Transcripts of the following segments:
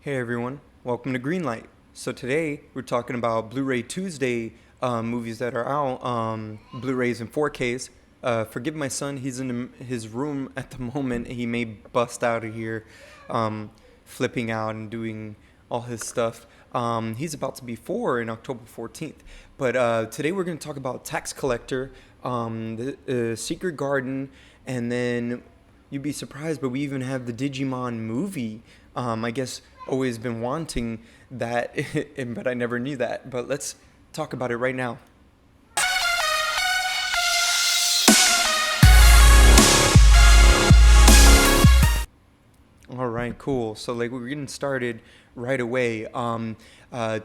Hey everyone, welcome to Greenlight. So today we're talking about Blu-ray Tuesday movies that are out, Blu-rays and 4Ks. Forgive my son, he's in his room at the moment. He may bust out of here, flipping out and doing all his stuff. He's about to be 4 in October 14th. But today we're going to talk about Tax Collector, the Secret Garden, and then you'd be surprised, but we even have the Digimon movie. I guess always been wanting that, but I never knew that. But let's talk about it right now. All right, cool. So we're getting started right away.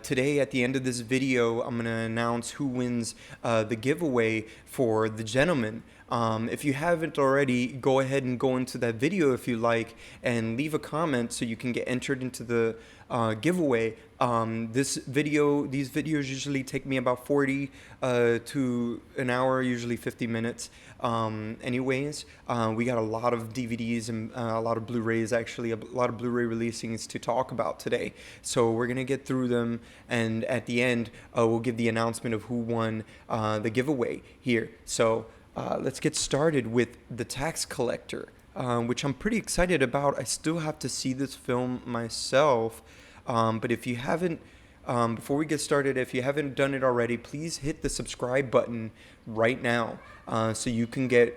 Today at the end of this video, I'm gonna announce who wins the giveaway for the gentleman. If you haven't already, go ahead and go into that video if you like and leave a comment so you can get entered into the giveaway. These videos usually take me about 40 to an hour, usually 50 minutes. Anyways, we got a lot of DVDs and a lot of Blu-rays, actually a lot of Blu-ray releasings to talk about today. So we're gonna get through them, and at the end, we'll give the announcement of who won the giveaway here. So let's get started with The Tax Collector, which I'm pretty excited about. I still have to see this film myself, but if you haven't, before we get started, if you haven't done it already, please hit the subscribe button right now so you can get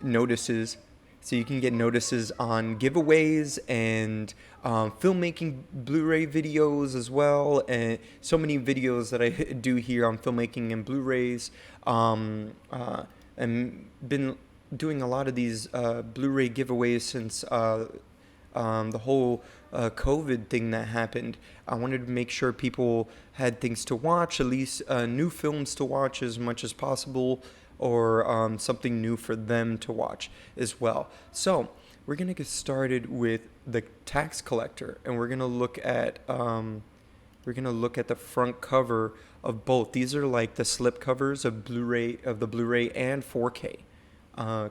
notices. So you can get notices on giveaways and filmmaking Blu-ray videos as well, and so many videos that I do here on filmmaking and Blu-rays. And been doing a lot of these Blu-ray giveaways since the whole COVID thing that happened. I wanted to make sure people had things to watch, at least new films to watch as much as possible, or something new for them to watch as well. So we're gonna get started with The Tax Collector, and we're gonna look at the front cover of both. These are like the slip covers of Blu-ray, of the Blu-ray and 4K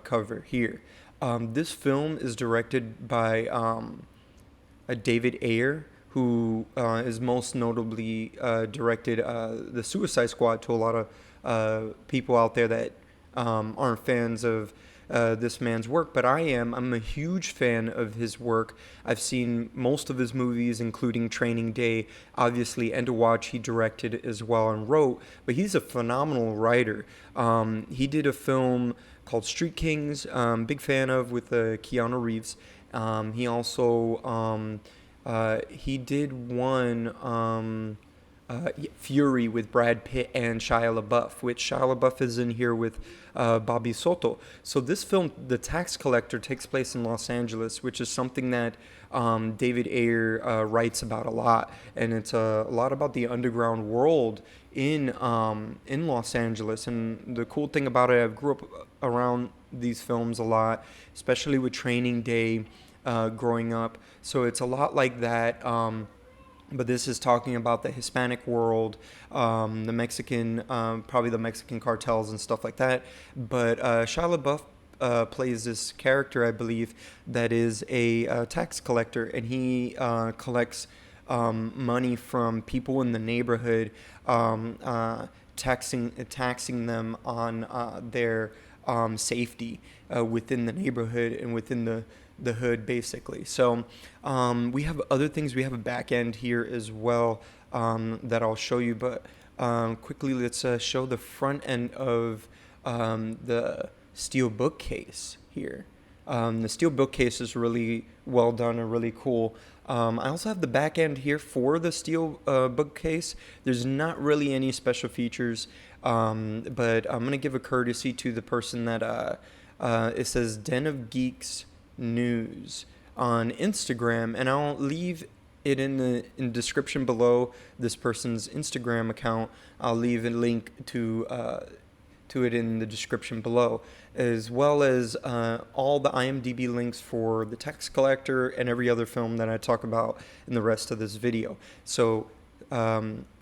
cover here. This film is directed by a David Ayer, who is most notably directed the Suicide Squad to a lot of people out there that aren't fans of this man's work, but I am. I'm a huge fan of his work. I've seen most of his movies, including Training Day, obviously, End to Watch he directed as well and wrote, but he's a phenomenal writer. He did a film called Street Kings, big fan of, with Keanu Reeves. He also he did one Fury with Brad Pitt and Shia LaBeouf, which Shia LaBeouf is in here with Bobby Soto. So this film, The Tax Collector, takes place in Los Angeles, which is something that David Ayer writes about a lot, and it's a lot about the underground world in Los Angeles. And the cool thing about it, I grew up around these films a lot, especially with Training Day growing up. So it's a lot like that. But this is talking about the Hispanic world, the Mexican, probably the Mexican cartels and stuff like that. But Shia LaBeouf plays this character, I believe, that is a tax collector, and he collects money from people in the neighborhood, taxing them on their safety within the neighborhood and within the hood, basically. So we have other things. We have a back end here as well that I'll show you, but quickly let's show the front end of the steel bookcase here. The steel bookcase is really well done and really cool. I also have the back end here for the steel bookcase. There's not really any special features, but I'm going to give a courtesy to the person that it says Den of Geeks News on Instagram, and I'll leave it in the description below. This person's Instagram account, I'll leave a link to it in the description below, as well as all the IMDb links for The Tax Collector and every other film that I talk about in the rest of this video. So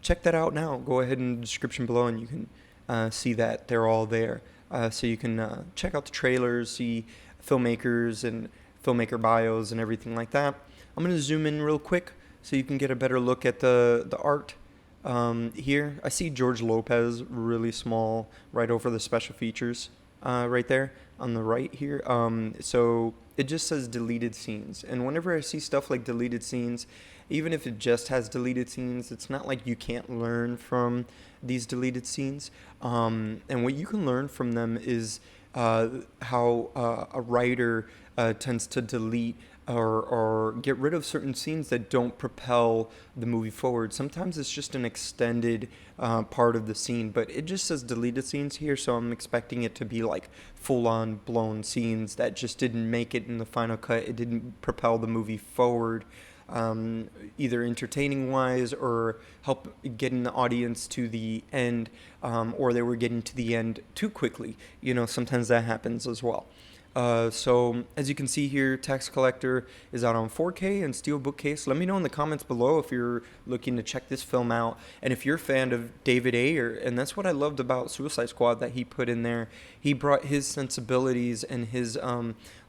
check that out now. Go ahead in the description below and you can see that they're all there. So you can check out the trailers, see filmmakers and filmmaker bios and everything like that. I'm going to zoom in real quick so you can get a better look at the art. Here, I see George Lopez really small right over the special features, right there on the right here. So it just says deleted scenes. And whenever I see stuff like deleted scenes, even if it just has deleted scenes, it's not like you can't learn from these deleted scenes. And what you can learn from them is how a writer tends to delete or get rid of certain scenes that don't propel the movie forward. Sometimes it's just an extended part of the scene, but it just says deleted scenes here, so I'm expecting it to be like full-on blown scenes that just didn't make it in the final cut. It didn't propel the movie forward, either entertaining wise or help getting the audience to the end, or they were getting to the end too quickly. Sometimes that happens as well. So as you can see here, Tax Collector is out on 4K and Steelbook case. Let me know in the comments below if you're looking to check this film out, and if you're a fan of David Ayer. And that's what I loved about Suicide Squad that he put in there. He brought his sensibilities and his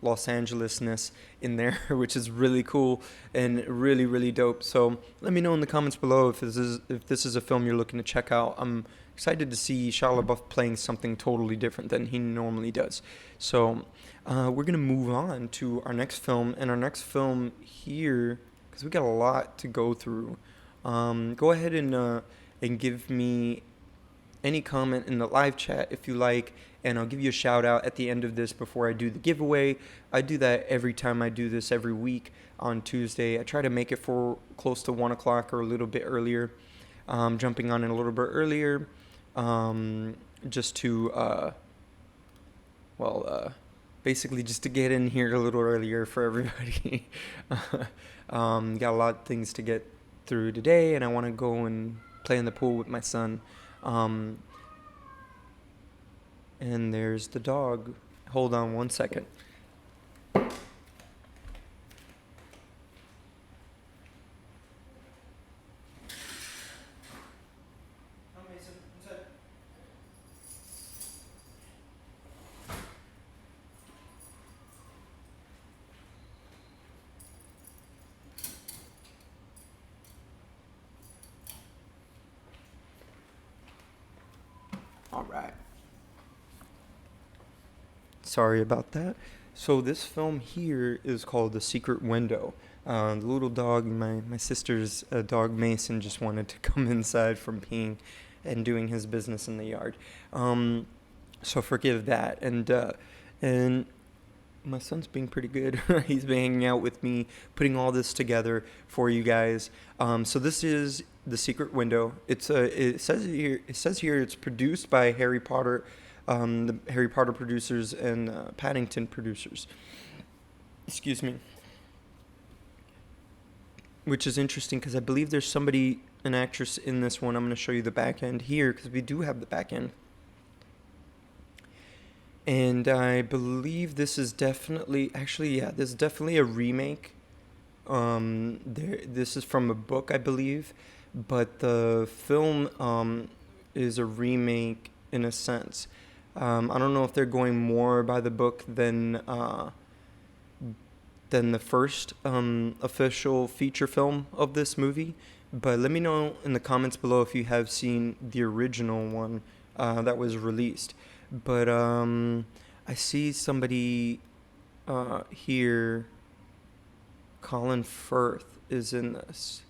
Los Angeles-ness in there, which is really cool and really, really dope. So let me know in the comments below if this is a film you're looking to check out. I'm excited to see Shia LaBeouf playing something totally different than he normally does. So we're going to move on to our next film. And our next film here, because we got a lot to go through, go ahead and give me any comment in the live chat if you like, and I'll give you a shout out at the end of this before I do the giveaway. I do that every time I do this every week on Tuesday. I try to make it for close to 1 o'clock or a little bit earlier, jumping on it a little bit earlier, just to basically just to get in here a little earlier for everybody. Got a lot of things to get through today, and I want to go and play in the pool with my son. And there's the dog. Hold on 1 second. All right. Sorry about that. So this film here is called The Secret Window. The little dog, my sister's dog Mason, just wanted to come inside from peeing and doing his business in the yard. So forgive that. And my son's being pretty good. He's been hanging out with me, putting all this together for you guys. So this is The Secret Window. It says here it's produced by Harry Potter, the Harry Potter producers and Paddington producers. Excuse me. Which is interesting because I believe there's an actress in this one. I'm going to show you the back end here because we do have the back end. And I believe this is definitely, this is definitely a remake. This is from a book, I believe, but the film is a remake in a sense. I don't know if they're going more by the book than the first official feature film of this movie. But let me know in the comments below if you have seen the original one that was released. But I see somebody here. Colin Firth is in this.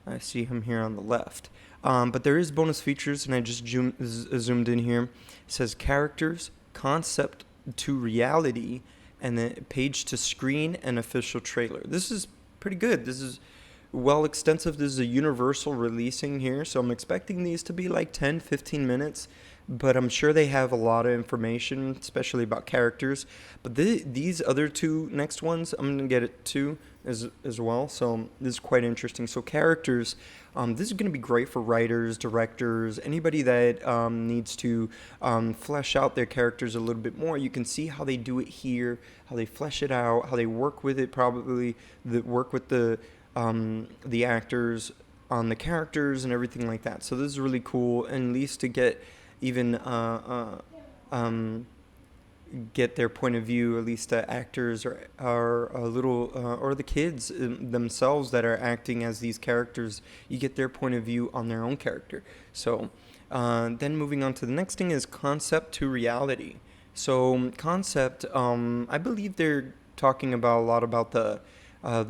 I see him here on the left. But there is bonus features, and I just zoomed in here. It says characters, concept to reality, and then page to screen and official trailer. This is pretty good. This is well extensive. This is a universal releasing here, so I'm expecting these to be like 10, 15 minutes. But I'm sure they have a lot of information, especially about characters. But these other two next ones, I'm going to get it too as well. So this is quite interesting. So characters, this is going to be great for writers, directors, anybody that needs to flesh out their characters a little bit more. You can see how they do it here, how they flesh it out, how they work with it, probably work with the actors on the characters and everything like that. So this is really cool, and at least to get even get their point of view. At least the actors are a little, or the kids themselves that are acting as these characters. You get their point of view on their own character. So then moving on to the next thing is concept to reality. So concept, I believe they're talking about a lot about the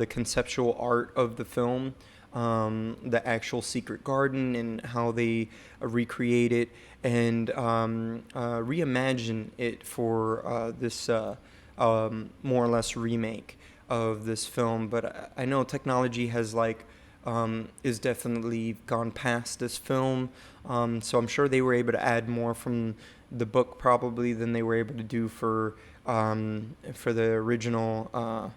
conceptual art of the film, the actual secret garden and how they recreate it and reimagine it for this more or less remake of this film. But I know technology has is definitely gone past this film, so I'm sure they were able to add more from the book probably than they were able to do for the original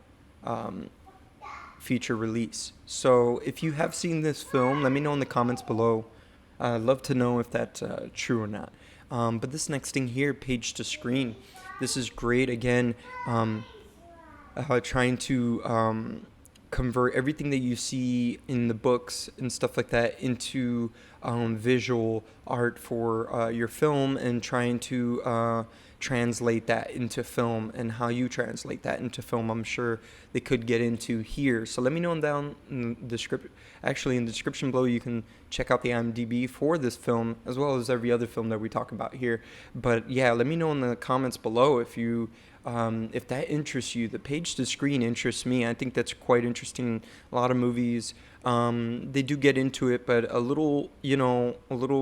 feature release. So if you have seen this film, let me know in the comments below. I'd love to know if that's true or not. But this next thing here, page to screen, this is great. Again, trying to convert everything that you see in the books and stuff like that into visual art for your film, and trying to translate that into film, and how you translate that into film. I'm sure they could get into here. So let me know down in the description. Actually, in the description below, you can check out the IMDb for this film, as well as every other film that we talk about here. But yeah, let me know in the comments below if you if that interests you. The page to screen interests me. I think that's quite interesting. A lot of movies, they do get into it, but a little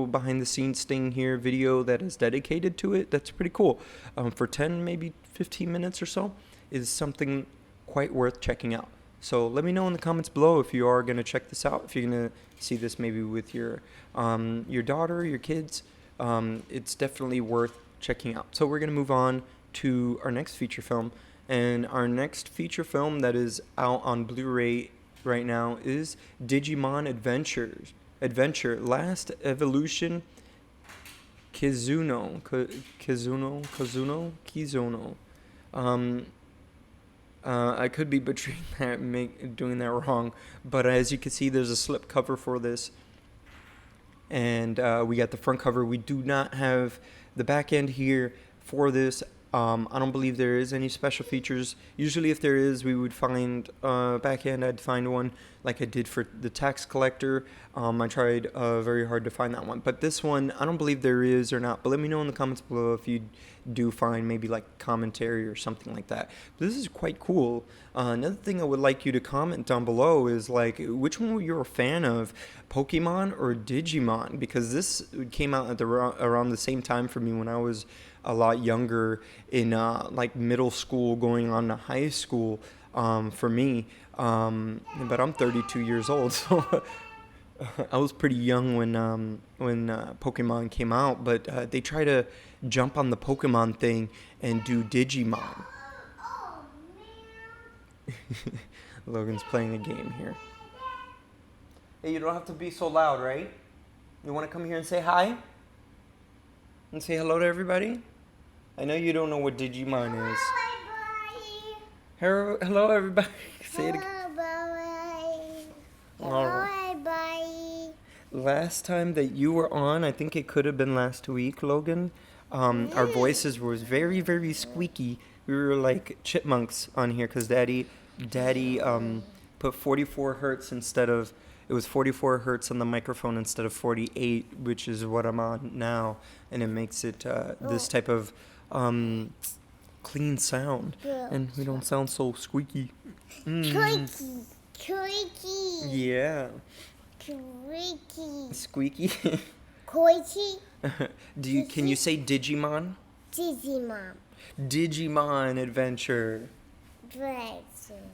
behind the scenes thing here, video that is dedicated to it, that's pretty cool. For 10, maybe 15 minutes or so, is something quite worth checking out. So let me know in the comments below if you are going to check this out, if you're going to see this maybe with your daughter, your kids. It's definitely worth checking out. So we're going to move on to our next feature film, and our next feature film that is out on Blu-ray right now is Digimon Adventure Last Evolution Kizuno. I could be butchering that, doing that wrong, but as you can see, there's a slip cover for this, and we got the front cover. We do not have the back end here for this. I don't believe there is any special features. Usually if there is, we would find back end. I'd find one like I did for the tax collector. I tried very hard to find that one, but this one I don't believe there is or not. But let me know in the comments below if you do find maybe like commentary or something like that. But this is quite cool. Another thing I would like you to comment down below is like which one were you a fan of, Pokemon or Digimon? Because this came out at around the same time for me when I was a lot younger, in like middle school going on to high school for me. But I'm 32 years old, so I was pretty young when Pokemon came out. But they try to jump on the Pokemon thing and do Digimon. Logan's playing a game here. Hey, you don't have to be so loud, right? You want to come here and say hi? And say hello to everybody? I know you don't know what Digimon is. Hello, everybody. Say it again. Hello, everybody. Last time that you were on, I think it could have been last week, Logan. Our voices was very, very squeaky. We were like chipmunks on here because Daddy put 44 hertz instead of. It was 44 hertz on the microphone instead of 48, which is what I'm on now, and it makes it this type of clean sound, and we don't sound so squeaky. Squeaky. Yeah. Squeaky. Squeaky. Squeaky. Can you say Digimon? Digimon. Digimon Adventure.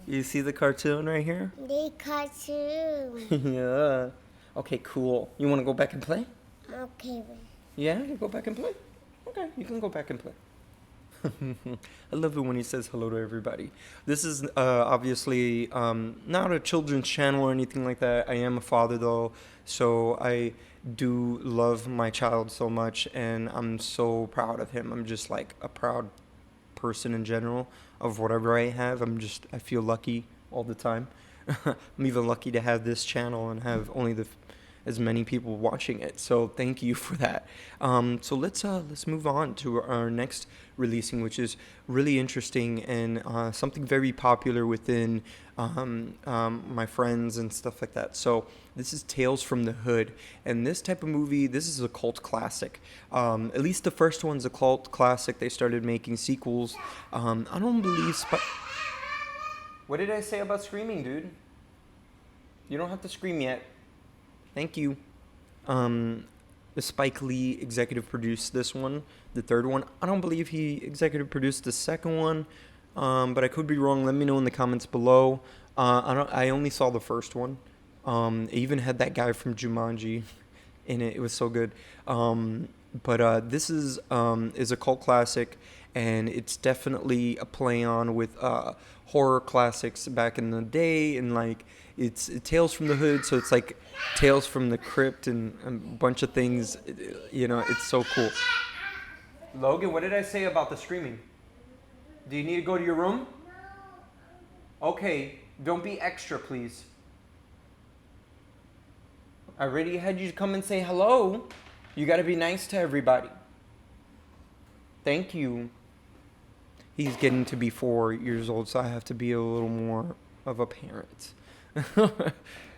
You see the cartoon right here? The cartoon. Yeah. Okay, cool. You want to go back and play? Okay. Yeah, you go back and play? Okay, you can go back and play. I love it when he says hello to everybody. This is obviously not a children's channel or anything like that. I am a father, though, so I do love my child so much, and I'm so proud of him. I'm just like a proud person in general of whatever I have. I feel lucky all the time. I'm even lucky to have this channel and have only the as many people watching it. So thank you for that. So let's move on to our next releasing, which is really interesting and something very popular within my friends and stuff like that. So this is Tales from the Hood, and this type of movie, this is a cult classic. At least the first one's a cult classic. They started making sequels. I don't believe. What did I say about screaming, dude? You don't have to scream yet. Thank you. The Spike Lee executive produced this one, the third one. I don't believe he executive produced the second one, but I could be wrong. Let me know in the comments below. I only saw the first one. It even had that guy from Jumanji in it. It was so good. But this is a cult classic, and it's definitely a play on with horror classics back in the day, and like it's Tales from the Hood, so it's like Tales from the Crypt and a bunch of things. You know, it's so cool. Logan, what did I say about the screaming? Do you need to go to your room? Okay, don't be extra, please. I already had you come and say hello. You got to be nice to everybody. Thank you. He's getting to be 4 years old, so I have to be a little more of a parent.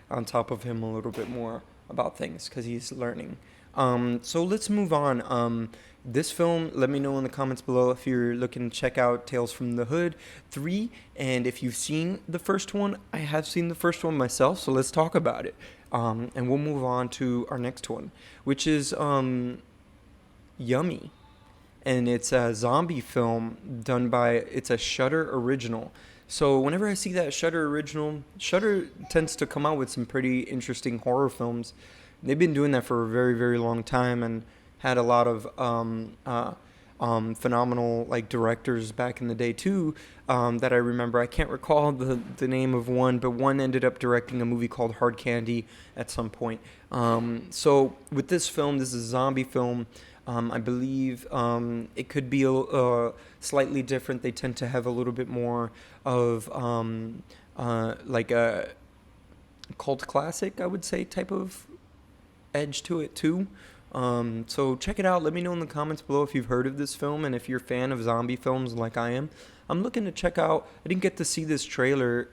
On top of him a little bit more about things because he's learning. So let's move on. This film, let me know in the comments below if you're looking to check out Tales from the Hood 3. And if you've seen the first one, I have seen the first one myself, so let's talk about it. And we'll move on to our next one, which is Yummy. And it's a zombie film done by, it's a Shudder original. So whenever I see that Shudder original, Shudder tends to come out with some pretty interesting horror films. They've been doing that for a very, very long time and had a lot of phenomenal like directors back in the day too, that I remember. I can't recall the name of one, but one ended up directing a movie called Hard Candy at some point. So with this film, this is a zombie film. I believe it could be slightly different. They tend to have a little bit more of like a cult classic, I would say, type of edge to it too. So check it out. Let me know in the comments below if you've heard of this film and if you're a fan of zombie films like I am. I'm looking to check out. I didn't get to see this trailer.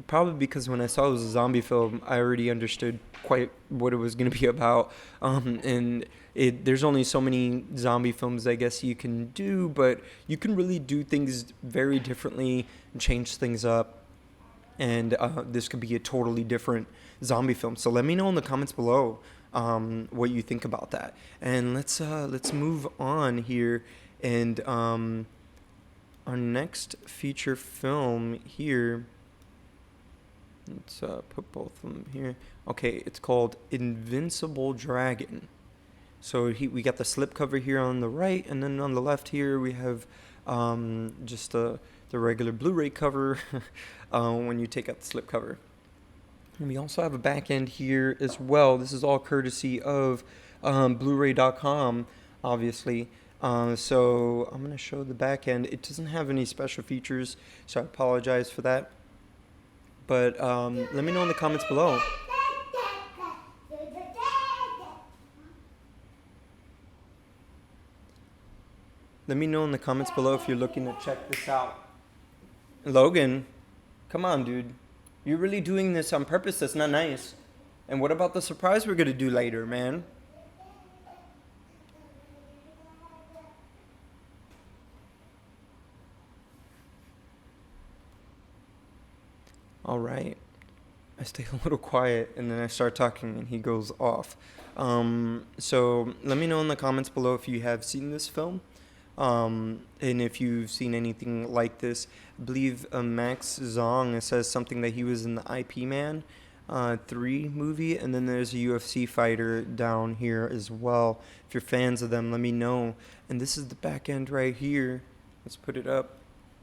Probably because when I saw it was a zombie film, I already understood quite what it was going to be about. And there's only so many zombie films I guess you can do, but you can really do things very differently and change things up. And this could be a totally different zombie film. So let me know in the comments below what you think about that. And let's move on here. And our next feature film here. Let's put both of them here. Okay, it's called Invincible Dragon. So we got the slipcover here on the right, and then on the left here we have just the regular Blu-ray cover when you take out the slipcover. And we also have a back end here as well. This is all courtesy of Bluray.com, obviously. So I'm going to show the back end. It doesn't have any special features, so I apologize for that. But let me know in the comments below. Let me know in the comments below if you're looking to check this out. Logan, come on, dude. You're really doing this on purpose. That's not nice. And what about the surprise we're going to do later, man? All right. I stay a little quiet and then I start talking and he goes off. So let me know in the comments below if you have seen this film. And if you've seen anything like this. I believe Max Zong says something that he was in the IP Man 3 movie, and then there's a UFC fighter down here as well. If you're fans of them, let me know. And this is the back end right here. Let's put it up.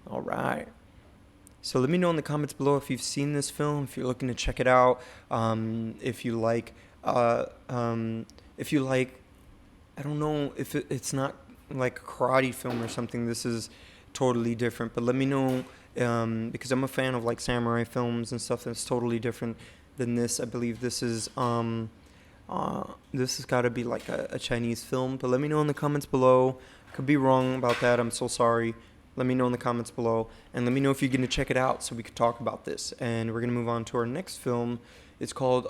All right. So let me know in the comments below if you've seen this film, if you're looking to check it out, if you like, I don't know if it's not like a karate film or something. This is totally different, but let me know, because I'm a fan of like samurai films and stuff that's totally different. than this. I believe this has got to be like a Chinese film. But let me know in the comments below. Could be wrong about that. I'm so sorry. Let me know in the comments below, and let me know if you're gonna check it out so we could talk about this. And we're gonna move on to our next film. It's called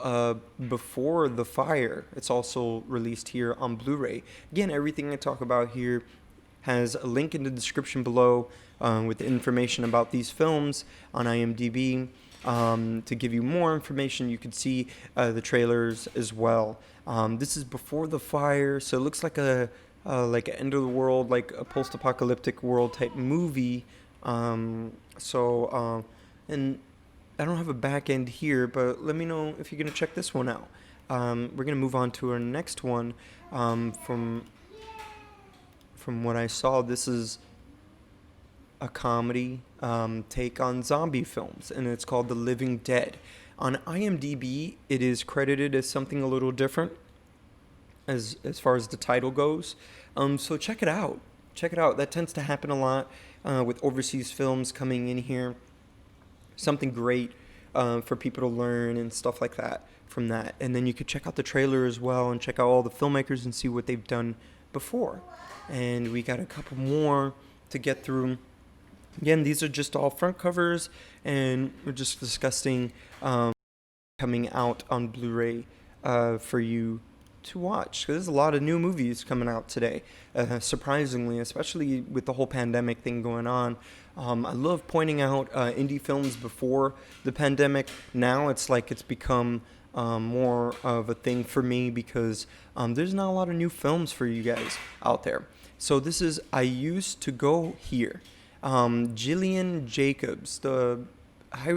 Before the Fire. It's also released here on Blu-ray. Again, everything I talk about here has a link in the description below with information about these films on IMDb. To give you more information, you could see the trailers as well. This is Before the Fire, so it looks like a like an end of the world, like a post-apocalyptic world type movie. And I don't have a back end here, but let me know if you're gonna check this one out. We're gonna move on to our next one. From what I saw, this is a comedy take on zombie films, and it's called The Living Dead. On IMDb, it is credited as something a little different as far as the title goes. So check it out. Check it out. That tends to happen a lot with overseas films coming in here. Something great for people to learn and stuff like that from that. And then you could check out the trailer as well and check out all the filmmakers and see what they've done before. And we got a couple more to get through. Again, these are just all front covers, and we're just discussing coming out on Blu-ray for you to watch. There's a lot of new movies coming out today, surprisingly, especially with the whole pandemic thing going on. I love pointing out indie films before the pandemic. Now it's like it's become more of a thing for me because there's not a lot of new films for you guys out there. So this is I Used to Go Here. Jillian Jacobs. I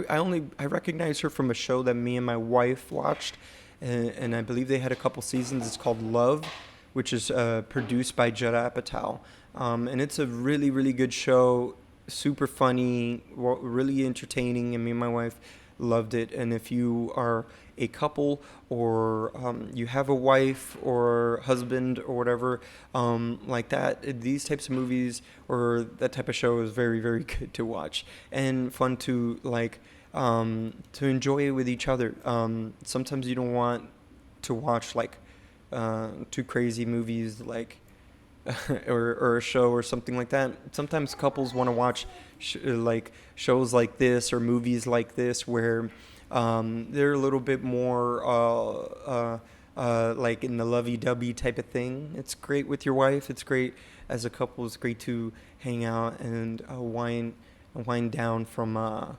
recognize her from a show that me and my wife watched, and I believe they had a couple seasons. It's called Love, which is produced by Judd Apatow, and it's a really, really good show. Super funny, really entertaining, and me and my wife loved it. And if you are a couple or you have a wife or husband or whatever like that, these types of movies or that type of show is very, very good to watch and fun to to enjoy with each other. Sometimes you don't want to watch like too crazy movies like or a show or something like that. Sometimes couples want to watch shows like this or movies like this where they're a little bit more like in the lovey-dovey type of thing. It's great with your wife. It's great as a couple. It's great to hang out and wind down from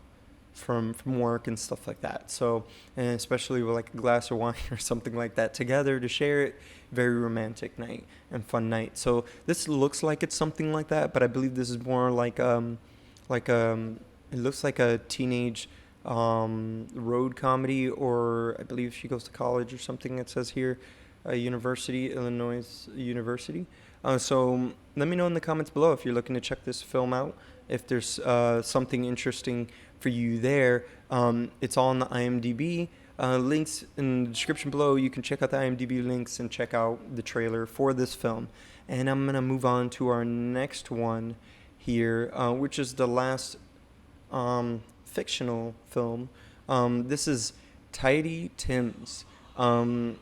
work and stuff like that. So, and especially with like a glass of wine or something like that together to share it. Very romantic night and fun night. So this looks like it's something like that, but I believe this is more like it looks like a teenage road comedy, or I believe she goes to college or something. It says here, university, Illinois University. So let me know in the comments below if you're looking to check this film out. If there's something interesting for you there, it's all on the IMDb. Links in the description below. You can check out the IMDb links and check out the trailer for this film. And I'm going to move on to our next one here, which is the last fictional film. This is Tidy Tims. I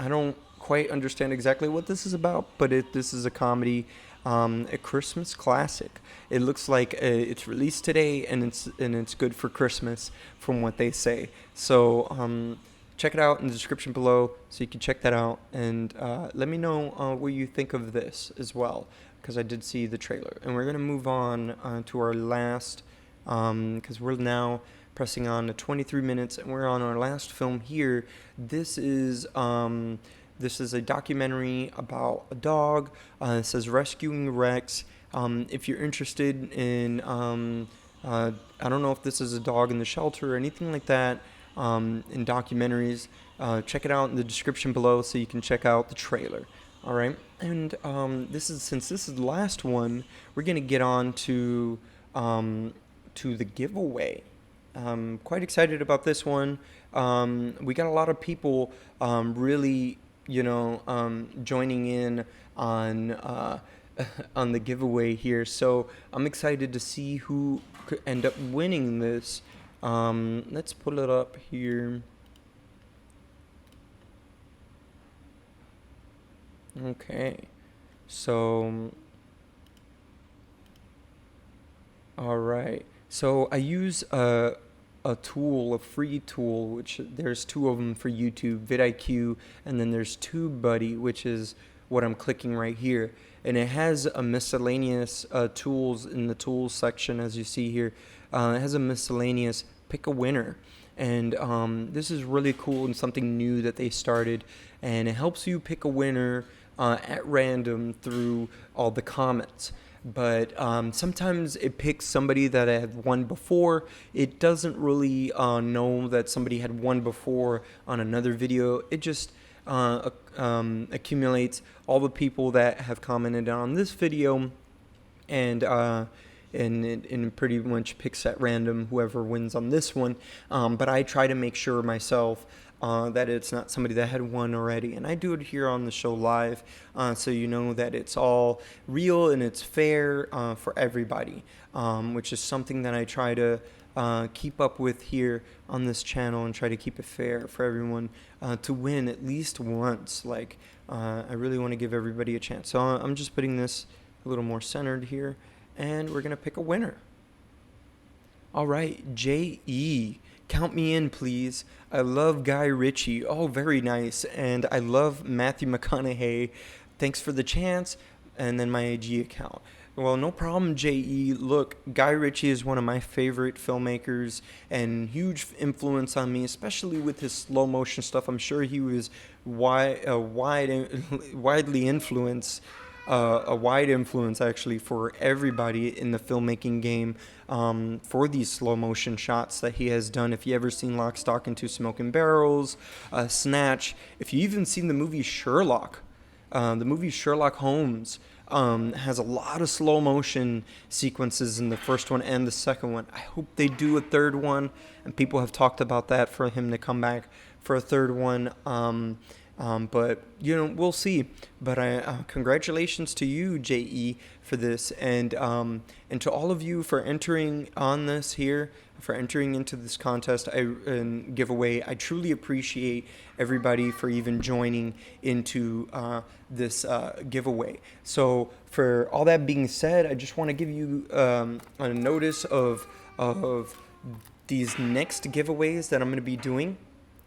don't quite understand exactly what this is about, but this is a comedy, a Christmas classic. It looks like it's released today, and it's good for Christmas, from what they say. So check it out in the description below, so you can check that out, and let me know what you think of this as well, because I did see the trailer. And we're gonna move on to our last, because we're now pressing on to 23 minutes, and we're on our last film here. This is a documentary about a dog. It says Rescuing Rex. If you're interested in, I don't know if this is a dog in the shelter or anything like that, in documentaries, check it out in the description below so you can check out the trailer. All right, and since this is the last one, we're gonna get on to the giveaway. Quite excited about this one. We got a lot of people really, joining in on on the giveaway here. So I'm excited to see who could end up winning this. Let's pull it up here. Okay. So, all right. So I use a tool, a free tool, which there's two of them for YouTube, vidIQ, and then there's TubeBuddy, which is what I'm clicking right here. And it has a miscellaneous tools in the tools section, as you see here. It has a miscellaneous pick a winner. And this is really cool and something new that they started. And it helps you pick a winner at random through all the comments. But sometimes it picks somebody that had won before. It doesn't really know that somebody had won before on another video. It just accumulates all the people that have commented on this video, and it pretty much picks at random whoever wins on this one. But I try to make sure myself that it's not somebody that had won already. And I do it here on the show live, so you know that it's all real and it's fair for everybody, which is something that I try to keep up with here on this channel and try to keep it fair for everyone to win at least once. Like, I really want to give everybody a chance. So I'm just putting this a little more centered here, and we're going to pick a winner. All right, J.E., count me in, please. I love Guy Ritchie. Oh, very nice. And I love Matthew McConaughey. Thanks for the chance. And then my AG account. Well, no problem, J.E. Look, Guy Ritchie is one of my favorite filmmakers and huge influence on me, especially with his slow motion stuff. I'm sure he was widely influenced, a wide influence actually for everybody in the filmmaking game, for these slow motion shots that he has done. If you ever seen Lock, Stock, and Two Smoking Barrels, Snatch, if you even seen the movie Sherlock, Holmes has a lot of slow motion sequences in the first one and the second one. I hope they do a third one, and people have talked about that for him to come back for a third one. But you know, we'll see. But congratulations to you, J.E., for this, and to all of you for entering on this here, for entering into this contest and giveaway. I truly appreciate everybody for even joining into this giveaway. So for all that being said, I just want to give you a notice of these next giveaways that I'm going to be doing.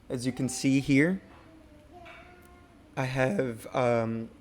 As you can see here, I have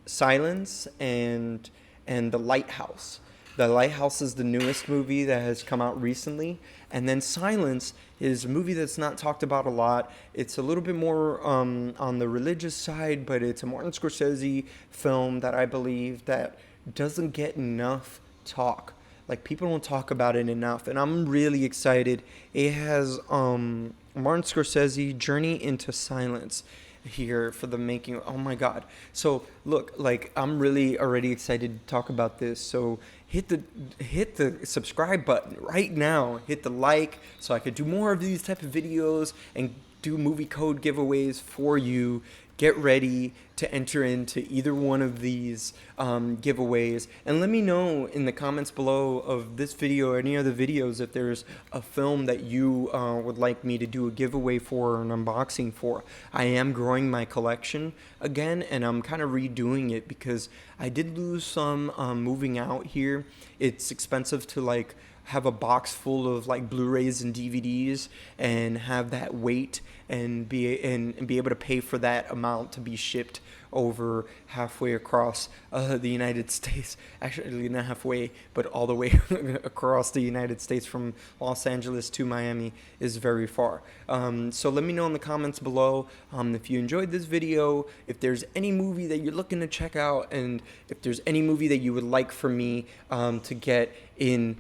Silence and The Lighthouse. The Lighthouse is the newest movie that has come out recently. And then Silence is a movie that's not talked about a lot. It's a little bit more on the religious side, but it's a Martin Scorsese film that I believe that doesn't get enough talk. Like, people don't talk about it enough, and I'm really excited. It has Martin Scorsese Journey into Silence here for the making. Oh my god. So look, like, I'm really already excited to talk about this. So hit the subscribe button right now. Hit the like so I could do more of these type of videos and do movie code giveaways for you. Get ready to enter into either one of these giveaways, and let me know in the comments below of this video or any other videos if there's a film that you would like me to do a giveaway for or an unboxing for. I am growing my collection again, and I'm kind of redoing it because I did lose some moving out here. It's expensive to like have a box full of like Blu-rays and DVDs and have that weight and be able to pay for that amount to be shipped over halfway across the United States. Actually, not halfway, but all the way across the United States from Los Angeles to Miami is very far. So let me know in the comments below if you enjoyed this video, if there's any movie that you're looking to check out, and if there's any movie that you would like for me to get in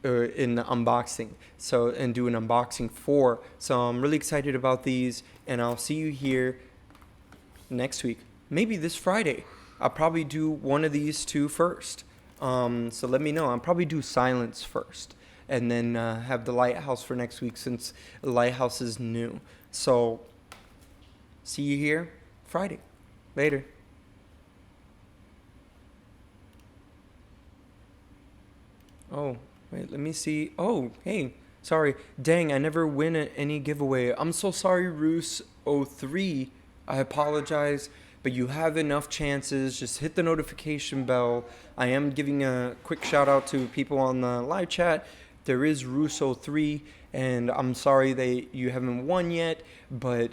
or in the unboxing, so, and do an unboxing for. So I'm really excited about these, and I'll see you here next week, maybe this Friday. I'll probably do one of these two first. So let me know. I'll probably do Silence first, and then have The Lighthouse for next week, since The Lighthouse is new. So see you here Friday. Later. Oh, wait, let me see. Oh, hey, sorry. Dang, I never win at any giveaway. I'm so sorry, Roos03. I apologize but you have enough chances. Just hit the notification bell. I am giving a quick shout out to people on the live chat. There is Russo3, and I'm sorry you haven't won yet, but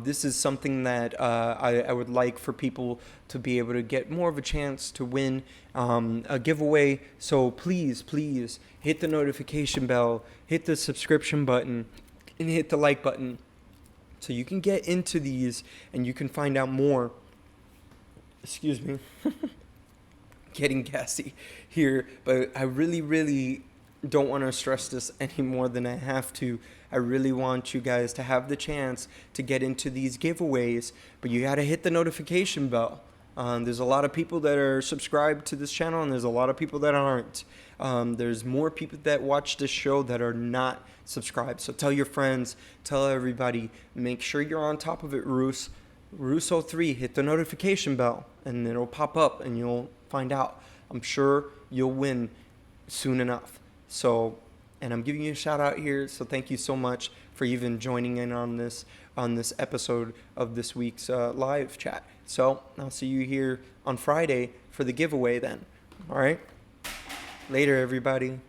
this is something that I would like for people to be able to get more of a chance to win a giveaway. So please hit the notification bell, hit the subscription button, and hit the like button so you can get into these and you can find out more. Excuse me. Getting gassy here, but I really don't want to stress this any more than I have to. I really want you guys to have the chance to get into these giveaways, but you got to hit the notification bell. There's a lot of people that are subscribed to this channel, and there's a lot of people that aren't. There's more people that watch this show that are not subscribed. So tell your friends, tell everybody, make sure you're on top of it, Russo3, hit the notification bell, and it'll pop up, and you'll find out. I'm sure you'll win soon enough. So, and I'm giving you a shout out here. So thank you so much for even joining in on this episode of this week's live chat. So I'll see you here on Friday for the giveaway then. All right. Later, everybody.